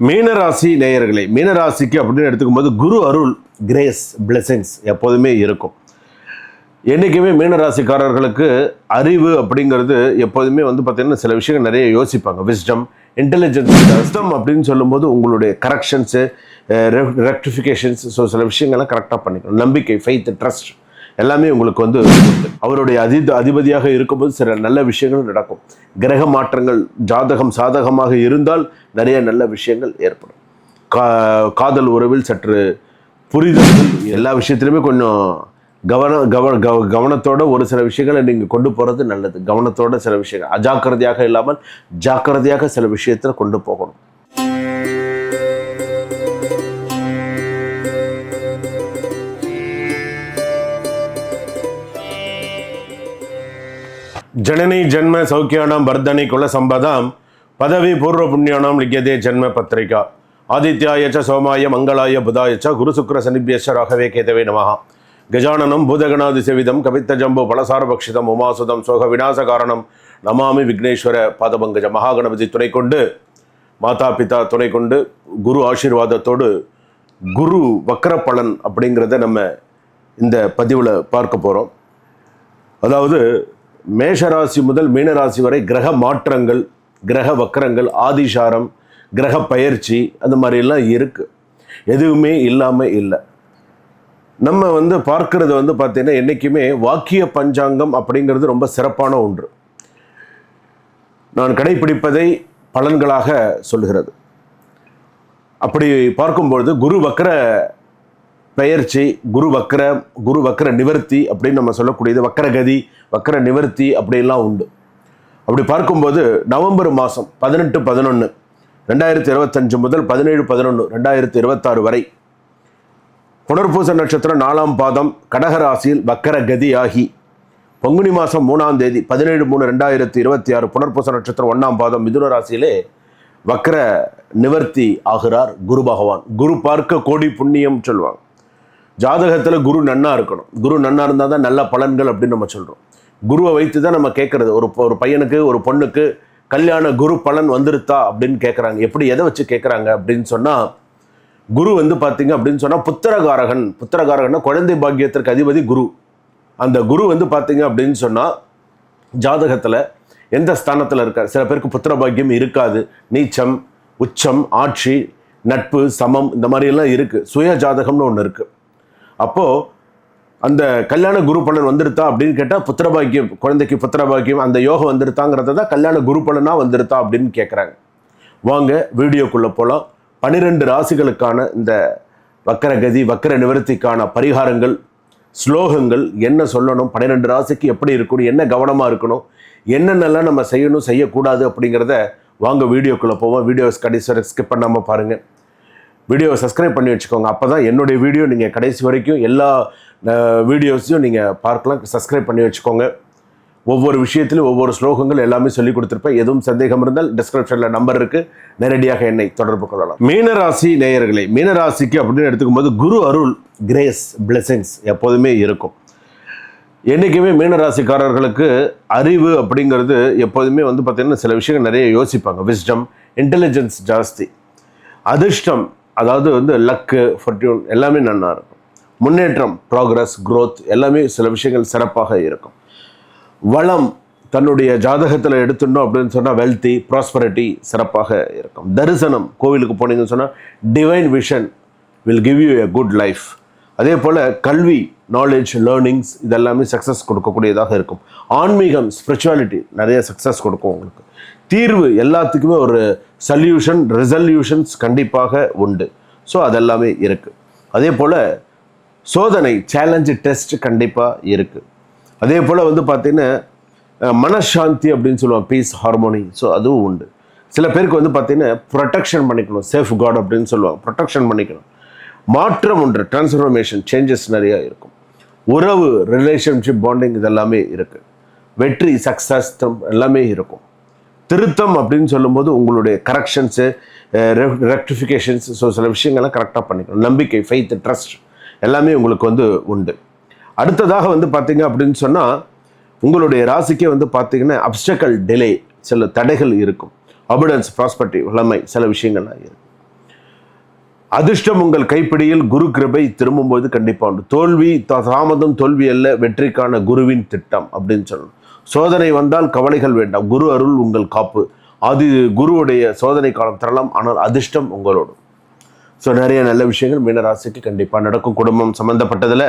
மீனராசி நேயர்களே, மீனராசிக்கு அப்படின்னு எடுத்துக்கும்போது குரு அருள், கிரேஸ், பிளெஸிங்ஸ் எப்போதுமே இருக்கும். என்றைக்குமே மீனராசிக்காரர்களுக்கு அறிவு அப்படிங்கிறது எப்போதுமே பார்த்தீங்கன்னா சில விஷயங்கள் நிறைய யோசிப்பாங்க. Wisdom, intelligence. விஸ்டம் அப்படின்னு சொல்லும்போது உங்களுடைய கரெக்ஷன்ஸு, ரெக்டிஃபிகேஷன்ஸ், ஸோ சில விஷயங்கள்லாம் கரெக்டாக பண்ணிக்கணும். நம்பிக்கை, ஃபெய்த், ட்ரஸ்ட் எல்லாமே உங்களுக்கு அவருடைய அதிபதியாக இருக்கும்போது சில நல்ல விஷயங்கள் நடக்கும். கிரக மாற்றங்கள் ஜாதகம் சாதகமாக இருந்தால் நிறைய நல்ல விஷயங்கள் ஏற்படும். காதல் உறவில் சற்று புரிதல்கள், எல்லா விஷயத்திலுமே கொஞ்சம் கவனத்தோட ஒரு சில விஷயங்களை நீங்கள் கொண்டு போகிறது நல்லது. கவனத்தோட சில விஷயங்கள், அஜாக்கிரதையாக இல்லாமல் ஜாக்கிரதையாக சில விஷயத்தில் கொண்டு போகணும். ஜனனி ஜன்ம சௌக்கியானாம் வர்தனி குல சம்பதாம் பதவி பூர்வ புண்ணியானாம் லிக்கியதே ஜன்ம பத்திரிகா ஆதித்யாயச்ச சோமாய மங்களாய புதாயச்ச குரு சுக்ர சனிபியச்ச ராகவே கேதவே நமஹா. கஜானனம் பூதகணாதி சேவிதம் கவித்த ஜம்பு பலசாரபக்ஷிதம் உமாசுதம் சோக விநாச காரணம் நமாமி விக்னேஸ்வர பாதபங்கஜ. மகாகணபதி துணை கொண்டு, மாதா பிதா துணை கொண்டு, குரு ஆசீர்வாதத்தோடு குரு வக்கர பலன் அப்படிங்கிறத நம்ம இந்த பதிவில் பார்க்க போகிறோம். அதாவது மேஷராசி முதல் மீனராசி வரை கிரக மாற்றங்கள், கிரக வக்கரங்கள், ஆதிசாரம், கிரக பயிற்சி அந்த மாதிரிலாம் இருக்குது. எதுவுமே இல்லாமல் இல்லை. நம்ம பார்க்கறது பார்த்தீங்கன்னா என்றைக்குமே வாக்கிய பஞ்சாங்கம் அப்படிங்கிறது ரொம்ப சிறப்பான ஒன்று. நான் கடைபிடிப்பதை பலன்களாக சொல்கிறது. அப்படி பார்க்கும்பொழுது குரு வக்கர பெயர்ச்சி, குரு வக்கர நிவர்த்தி அப்படின்னு நம்ம சொல்லக்கூடியது, வக்கரகதி, வக்கர நிவர்த்தி அப்படிலாம் உண்டு. அப்படி பார்க்கும்போது நவம்பர் மாதம் 18-11-2025 முதல் 17-11-2026 வரை புனர்பூச நட்சத்திரம் 4ஆம் பாதம் கடகராசியில் வக்கரகதி ஆகி, பங்குனி மாதம் 3ஆம் தேதி 17-3-2026 புனர்பூச நட்சத்திரம் 1ஆம் பாதம் மிதுன ராசியிலே வக்கர நிவர்த்தி ஆகிறார் குரு பகவான். குரு பார்க்க கோடி புண்ணியம் சொல்லுவாங்க. ஜாதகத்தில் குரு நன்னா இருக்கணும். குரு நன்னா இருந்தால் தான் நல்ல பலன்கள் அப்படின்னு நம்ம சொல்கிறோம். குருவை வைத்து தான் நம்ம கேட்குறது. ஒரு பையனுக்கு ஒரு பொண்ணுக்கு கல்யாண குரு பலன் வந்துருத்தா அப்படின்னு கேட்குறாங்க. எப்படி, எதை வச்சு கேட்குறாங்க அப்படின்னு சொன்னால், குரு பார்த்தீங்க அப்படின்னு சொன்னால் புத்திரகாரகன்னா குழந்தை பாக்கியத்திற்கு அதிபதி குரு. அந்த குரு பார்த்தீங்க அப்படின்னு சொன்னால் ஜாதகத்தில் எந்த ஸ்தானத்தில் இருக்கார். சில பேருக்கு புத்திர பாக்கியம் இருக்காது. நீச்சம், உச்சம், ஆட்சி, நட்பு, சமம் இந்த மாதிரியெல்லாம் இருக்குது. சுய ஜாதகம்னு ஒன்று இருக்குது. அப்போது அந்த கல்யாண குரு பலன் வந்துருத்தா அப்படின்னு கேட்டால் புத்திரபாக்கியம், குழந்தைக்கு புத்திரபாக்கியம் அந்த யோகம் வந்துருத்தாங்கிறத தான் கல்யாண குரு பலனாக வந்துருத்தா அப்படின்னு கேட்குறாங்க. வாங்க வீடியோக்குள்ளே போகலாம். 12 ராசிகளுக்கான இந்த வக்கரகதி, வக்கர நிவர்த்திக்கான பரிகாரங்கள், ஸ்லோகங்கள் என்ன சொல்லணும், 12 ராசிக்கு எப்படி இருக்கணும், என்ன கவனமாக இருக்கணும், என்னென்னலாம் நம்ம செய்யணும் செய்யக்கூடாது அப்படிங்கிறத வாங்க வீடியோக்குள்ளே போவோம். வீடியோஸ் கடைசி வரை ஸ்கிப் பண்ணாமல் பாருங்கள். வீடியோவை சப்ஸ்கிரைப் பண்ணி வச்சுக்கோங்க. அப்போ தான் என்னுடைய வீடியோ நீங்கள் கடைசி வரைக்கும் எல்லா வீடியோஸையும் நீங்கள் பார்க்கலாம். சப்ஸ்கிரைப் பண்ணி வச்சுக்கோங்க. ஒவ்வொரு விஷயத்திலும் ஒவ்வொரு ஸ்லோகங்கள் எல்லாமே சொல்லி கொடுத்துருப்பேன். எதுவும் சந்தேகம் இருந்தால் டிஸ்கிரிப்ஷனில் நம்பர் இருக்குது, நேரடியாக என்னை தொடர்பு கொள்ளலாம். மீனராசி நேயர்களே, மீனராசிக்கு அப்படின்னு எடுத்துக்கும்போது குரு அருள், கிரேஸ், பிளெஸிங்ஸ் எப்போதுமே இருக்கும். என்றைக்குமே மீனராசிக்காரர்களுக்கு அறிவு அப்படிங்கிறது எப்போதுமே பார்த்தீங்கன்னா சில விஷயங்கள் நிறைய யோசிப்பாங்க. விஸ்டம், இன்டெலிஜென்ஸ் ஜாஸ்தி. அதிர்ஷ்டம், அதாவது லக்கு, ஃபர்ட்யூன் எல்லாமே நல்லா இருக்கும். முன்னேற்றம், ப்ராக்ரஸ், க்ரோத் எல்லாமே சில விஷயங்கள் சிறப்பாக இருக்கும். வளம், தன்னுடைய ஜாதகத்தில் எடுத்துட்டோம் அப்படின்னு சொன்னால் வெல்த்தி, ப்ராஸ்பரிட்டி சிறப்பாக இருக்கும். தரிசனம், கோவிலுக்கு போனீங்கன்னு சொன்னால் divine vision will give you a good life. அதே போல் கல்வி, நாலேஜ், லேர்னிங்ஸ் இதெல்லாமே சக்ஸஸ் கொடுக்கக்கூடியதாக இருக்கும். ஆன்மீகம், ஸ்பிரிச்சுவாலிட்டி நிறைய சக்ஸஸ் கொடுக்கும் உங்களுக்கு. தீர்வு, எல்லாத்துக்குமே ஒரு சொல்யூஷன், ரெசல்யூஷன்ஸ் கண்டிப்பாக உண்டு. ஸோ அதெல்லாமே இருக்குது. அதே போல் சோதனை, சேலஞ்சு, டெஸ்ட் கண்டிப்பாக இருக்குது. அதே போல் பார்த்திங்கன்னா மனசாந்தி அப்படின்னு சொல்லுவாங்க, பீஸ், ஹார்மோனி. ஸோ அதுவும் உண்டு. சில பேருக்கு பார்த்திங்கன்னா ப்ரொடெக்ஷன் பண்ணிக்கணும், சேஃப் கார்டு அப்படின்னு சொல்லுவாங்க, ப்ரொடெக்ஷன் பண்ணிக்கணும். மாற்றம் ஒன்று, டிரான்ஸ்ஃபர்மேஷன், சேஞ்சஸ் நிறையா இருக்கும். உறவு, ரிலேஷன்ஷிப், பாண்டிங் இதெல்லாமே இருக்குது. வெற்றி, சக்ஸஸ் எல்லாமே இருக்கும். திருத்தம் அப்படின்னு சொல்லும்போது உங்களுடைய கரெக்ஷன்ஸு, ரெக்டிஃபிகேஷன்ஸ், ஸோ சில விஷயங்கள்லாம் கரெக்டாக பண்ணிக்கணும். நம்பிக்கை, ஃபெய்த், ட்ரஸ்ட் எல்லாமே உங்களுக்கு உண்டு. அடுத்ததாக பார்த்தீங்க அப்படின்னு சொன்னால் உங்களுடைய ராசிக்கே பார்த்தீங்கன்னா அப்டக்கல் டிலே, சில தடைகள் இருக்கும். அபுடன்ஸ், ப்ராஸ்பரிட்டி, வளமை சில விஷயங்கள்லாம் இருக்கும். அதிர்ஷ்டம் உங்கள் கைப்பிடியில். குரு கிருபை திரும்பும்போது கண்டிப்பாக உண்டு. தோல்வி தாமதம் தோல்வி அல்ல, வெற்றிக்கான குருவின் திட்டம் அப்படின்னு சொல்லணும். சோதனை வந்தால் கவலைகள் வேண்டாம், குரு அருள் உங்கள் காப்பு. அது குருவுடைய சோதனை காலம் தரலாம், ஆனால் அதிர்ஷ்டம் உங்களோடு. ஸோ நிறைய நல்ல விஷயங்கள் மீனராசிக்கு கண்டிப்பாக நடக்கும். குடும்பம் சம்மந்தப்பட்டதில்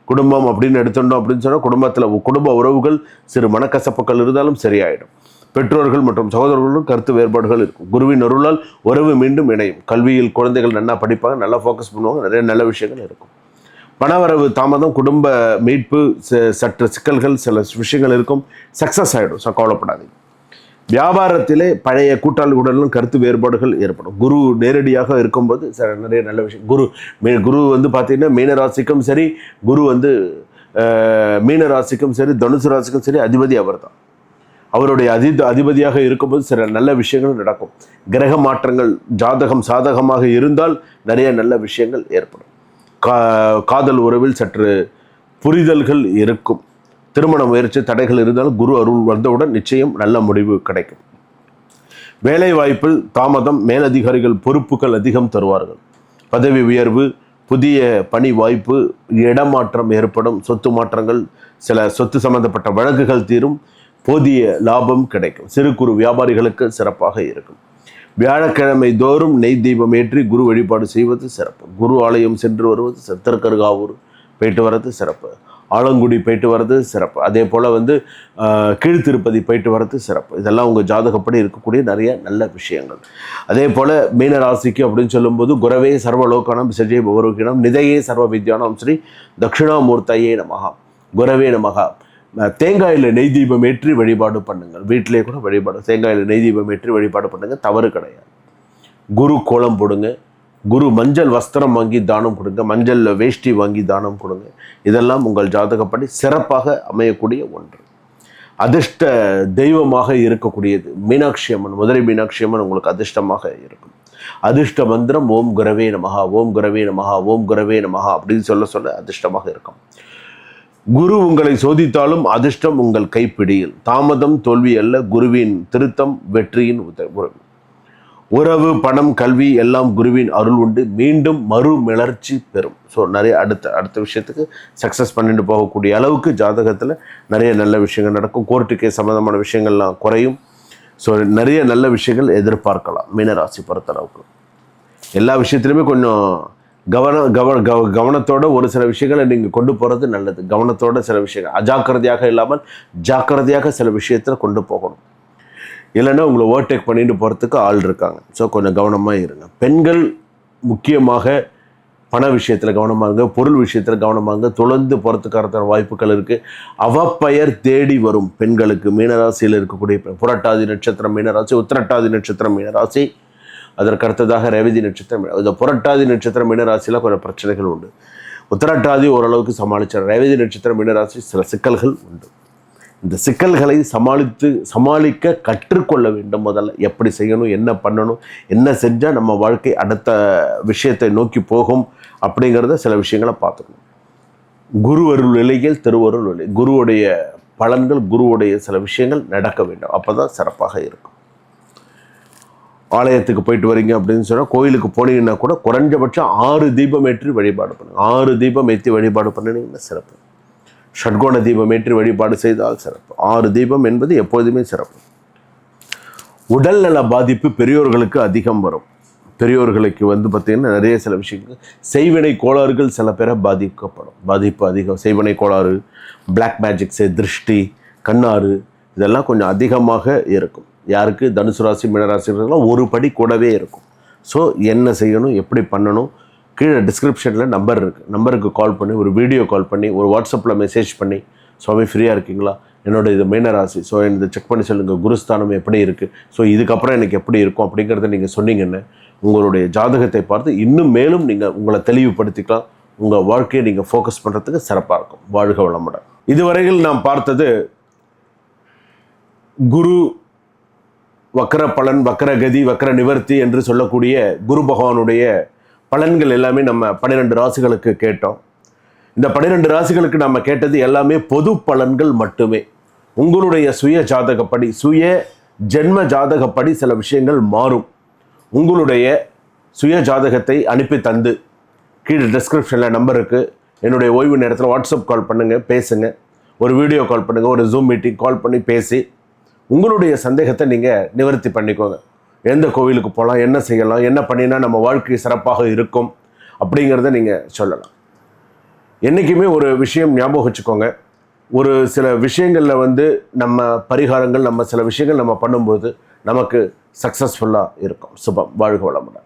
குடும்பம் அப்படின்னு எடுத்துட்டோம் அப்படின்னு சொன்னால் குடும்பத்தில் குடும்ப உறவுகள் சிறு மனக்கசப்புகள் இருந்தாலும் சரியாயிடும். பெற்றோர்கள் மற்றும் சகோதரர்களும் கருத்து வேறுபாடுகள் இருக்கும். குருவின் அருளால் உறவு மீண்டும் இணையும். கல்வியில் குழந்தைகள் நல்லா படிப்பாங்க, நல்லா ஃபோக்கஸ் பண்ணுவாங்க, நிறைய நல்ல விஷயங்கள் இருக்கும். பணவரவு தாமதம், குடும்ப மீட்பு, சற்று சிக்கல்கள், சில விஷயங்கள் இருக்கும், சக்ஸஸ் ஆகிடும். ஸோ கவலைப்படாதீங்க. வியாபாரத்திலே பழைய கூட்டாளிகளுடன் கருத்து வேறுபாடுகள் ஏற்படும். குரு நேரடியாக இருக்கும்போது நிறைய நல்ல விஷயம். குரு வந்து பார்த்தீங்கன்னா மீனராசிக்கும் சரி, குரு வந்து மீனராசிக்கும் சரி, தனுசு ராசிக்கும் சரி அதிபதி அவர் தான். அவருடைய அதிபதியாக இருக்கும்போது சில நல்ல விஷயங்கள் நடக்கும். கிரக மாற்றங்கள் ஜாதகம் சாதகமாக இருந்தால் நிறைய நல்ல விஷயங்கள் ஏற்படும். காதல் உறவில் சற்று புரிதல்கள் இருக்கும். திருமண முயற்சி தடைகள் இருந்தாலும் குரு அருள் வந்தவுடன் நிச்சயம் நல்ல முடிவு கிடைக்கும். வேலை வாய்ப்பில் தாமதம், மேலதிகாரிகள் பொறுப்புகள் அதிகம் தருவார்கள். பதவி உயர்வு, புதிய பணி வாய்ப்பு, இடமாற்றம் ஏற்படும். சொத்து மாற்றங்கள், சில சொத்து சம்பந்தப்பட்ட வழக்குகள் தீரும். போதிய லாபம் கிடைக்கும். சிறு குறு வியாபாரிகளுக்கு சிறப்பாக இருக்கும். வியாழக்கிழமை தோறும் நெய் தீபம் ஏற்றி குரு வழிபாடு செய்வது சிறப்பு. குரு ஆலயம் சென்று வருவது, திருக்கருகாவூர் போயிட்டு வர்றது சிறப்பு. ஆலங்குடி போயிட்டு வர்றது சிறப்பு. அதே போல் வந்து கீழ்த்திருப்பதி போயிட்டு வர்றது சிறப்பு. இதெல்லாம் உங்கள் ஜாதகப்படி இருக்கக்கூடிய நிறைய நல்ல விஷயங்கள். அதே போல் மீனராசிக்கு அப்படின்னு சொல்லும்போது குரவே சர்வலோகானம் விசஜே பவரோகிணம் நிதையே சர்வ வித்யானம் ஸ்ரீ தட்சிணாமூர்த்தையே நமகா குரவே நமகா. தேங்காயில் நெய் தீபம் ஏற்றி வழிபாடு பண்ணுங்கள். வீட்டிலே கூட வழிபாடு தேங்காயில் நெய் தீபம் ஏற்றி வழிபாடு பண்ணுங்கள், தவறு கிடையாது. குரு கோலம் போடுங்க. குரு மஞ்சள் வஸ்திரம் வாங்கி தானம் கொடுங்க. மஞ்சள் வேஷ்டி வாங்கி தானம் கொடுங்க. இதெல்லாம் உங்கள் ஜாதகப்படி சிறப்பாக அமையக்கூடிய ஒன்று. அதிர்ஷ்ட தெய்வமாக இருக்கக்கூடியது மீனாட்சி அம்மன். மதுரை மீனாட்சி அம்மன் உங்களுக்கு அதிர்ஷ்டமாக இருக்கும். அதிர்ஷ்ட மந்திரம் ஓம் குரவே நமஹா, ஓம் குரவே நமஹா, ஓம் குரவே நமஹா அப்படின்னு சொல்ல அதிர்ஷ்டமாக இருக்கும். குரு உங்களை சோதித்தாலும் அதிர்ஷ்டம் உங்கள் கைப்பிடியில். தாமதம் தோல்வி அல்ல, குருவின் திருத்தம் வெற்றியின் உறவு. உறவு, பணம், கல்வி எல்லாம் குருவின் அருள் உண்டு. மீண்டும் மறுமலர்ச்சி பெறும். ஸோ நிறைய அடுத்த விஷயத்துக்கு சக்ஸஸ் பண்ணிட்டு போகக்கூடிய அளவுக்கு ஜாதகத்தில் நிறைய நல்ல விஷயங்கள் நடக்கும். கோர்ட்டு கேஸ் சம்மந்தமான விஷயங்கள்லாம் குறையும். ஸோ நிறைய நல்ல விஷயங்கள் எதிர்பார்க்கலாம் மீனராசி பொறுத்தளவுக்கு. எல்லா விஷயத்துலையுமே கொஞ்சம் கவனத்தோட ஒரு சில விஷயங்களை நீங்கள் கொண்டு போகிறது நல்லது. கவனத்தோட சில விஷயங்கள், அஜாக்கிரதையாக இல்லாமல் ஜாக்கிரதையாக சில விஷயத்தில் கொண்டு போகணும். இல்லைன்னா உங்களை ஓவர்டேக் பண்ணிட்டு போகிறதுக்கு ஆள் இருக்காங்க. ஸோ கொஞ்சம் கவனமாக இருங்க. பெண்கள் முக்கியமாக பண விஷயத்தில் கவனமாக இருங்க, பொருள் விஷயத்தில் கவனமாக இருங்க. தொடர்ந்து போகிறதுக்கான வாய்ப்புகள் இருக்குது. அவப்பெயர் தேடி வரும் பெண்களுக்கு. மீனராசியில் இருக்கக்கூடிய புரட்டாதி நட்சத்திரம் மீனராசி, உத்திரட்டாதி நட்சத்திரம் மீனராசி, அதற்கு அடுத்ததாக ரேவதி நட்சத்திரம். இந்த புரட்டாதி நட்சத்திரம் மீனராசியில் கொஞ்சம் பிரச்சனைகள் உண்டு. உத்திரட்டாதி ஓரளவுக்கு சமாளித்தார். ரேவதி நட்சத்திரம் மீனராசி சில சிக்கல்கள் உண்டு. இந்த சிக்கல்களை சமாளிக்க கற்றுக்கொள்ள வேண்டும். முதல்ல எப்படி செய்யணும், என்ன பண்ணணும், என்ன செஞ்சால் நம்ம வாழ்க்கை அடுத்த விஷயத்தை நோக்கி போகும் அப்படிங்கிறத சில விஷயங்களை பார்த்துக்கணும். குரு அருள் நிலையில் திருவருள் நிலை, குருவுடைய பலன்கள், குருவுடைய சில விஷயங்கள் நடக்க வேண்டும். அப்போ தான் சிறப்பாக இருக்கும். ஆலயத்துக்கு போயிட்டு வரீங்க அப்படின்னு சொன்னால், கோயிலுக்கு போனீங்கன்னா கூட குறைஞ்சபட்சம் 6 தீபம் ஏற்றி வழிபாடு பண்ணுங்க. 6 தீபம் ஏற்றி வழிபாடு பண்ணினீங்கன்னா சிறப்பு. ஷட்கோண தீபம் ஏற்றி வழிபாடு செய்தால் சிறப்பு. 6 தீபம் என்பது எப்பொழுதுமே சிறப்பு. உடல்நல பாதிப்பு பெரியோர்களுக்கு அதிகம் வரும். பெரியோர்களுக்கு வந்து பார்த்திங்கன்னா நிறைய சில விஷயங்கள், செய்வினை கோளாறுகள் சில பேரை பாதிப்பு அதிகம். செய்வினை கோளாறு, பிளாக் மேஜிக்ஸு, திருஷ்டி, கண்ணாறு இதெல்லாம் கொஞ்சம் அதிகமாக இருக்கும். யாருக்கு? தனுசு ராசி மீனராசிலாம் ஒரு படி கூடவே இருக்கும். ஸோ என்ன செய்யணும், எப்படி பண்ணணும், கீழே டிஸ்கிரிப்ஷனில் நம்பர் இருக்குது. நம்பருக்கு கால் பண்ணி, ஒரு வீடியோ கால் பண்ணி, ஒரு வாட்ஸ்அப்பில் மெசேஜ் பண்ணி, சுவாமி ஃப்ரீயாக இருக்கீங்களா, என்னோட இது மீனராசி, ஸோ இதை செக் பண்ணி சொல்லுங்கள், குருஸ்தானம் எப்படி இருக்குது, ஸோ இதுக்கப்புறம் எனக்கு எப்படி இருக்கும் அப்படிங்கிறத நீங்கள் சொன்னீங்கன்னு உங்களுடைய ஜாதகத்தை பார்த்து இன்னும் மேலும் நீங்கள் உங்களை தெளிவுபடுத்திக்கலாம். உங்கள் வாழ்க்கையை நீங்கள் ஃபோக்கஸ் பண்ணுறதுக்கு சிறப்பாக இருக்கும். வாழ்க வளமுடன். இதுவரையில் நாம் பார்த்தது குரு வக்கர பலன், வக்கர கதி, வக்கர நிவர்த்தி என்று சொல்லக்கூடிய குரு பகவானுடைய பலன்கள் எல்லாமே நம்ம 12 ராசிகளுக்கு கேட்டோம். இந்த 12 ராசிகளுக்கு நம்ம கேட்டது எல்லாமே பொது பலன்கள் மட்டுமே. உங்களுடைய சுய ஜாதகப்படி, சுய ஜென்ம ஜாதகப்படி சில விஷயங்கள் மாறும். உங்களுடைய சுய ஜாதகத்தை அனுப்பி தந்து கீழே டிஸ்கிரிப்ஷனில் நம்பர் இருக்குது. என்னுடைய ஓய்வு நேரத்தில் வாட்ஸ்அப் கால் பண்ணுங்கள், பேசுங்க. ஒரு வீடியோ கால் பண்ணுங்கள், ஒரு ஜூம் மீட்டிங் கால் பண்ணி பேசி உங்களுடைய சந்தேகத்தை நீங்கள் நிவர்த்தி பண்ணிக்கோங்க. எந்த கோவிலுக்கு போகலாம், என்ன செய்யலாம், என்ன பண்ணினா நம்ம வாழ்க்கை சிறப்பாக இருக்கும் அப்படிங்கிறத நீங்கள் சொல்லலாம். என்றைக்குமே ஒரு விஷயம் ஞாபகம் வச்சுக்கோங்க, ஒரு சில விஷயங்களில் நம்ம பரிகாரங்கள், நம்ம சில விஷயங்கள் நம்ம பண்ணும்போது நமக்கு சக்ஸஸ்ஃபுல்லாக இருக்கும். சுபம். வாழ்க வளமுடன்.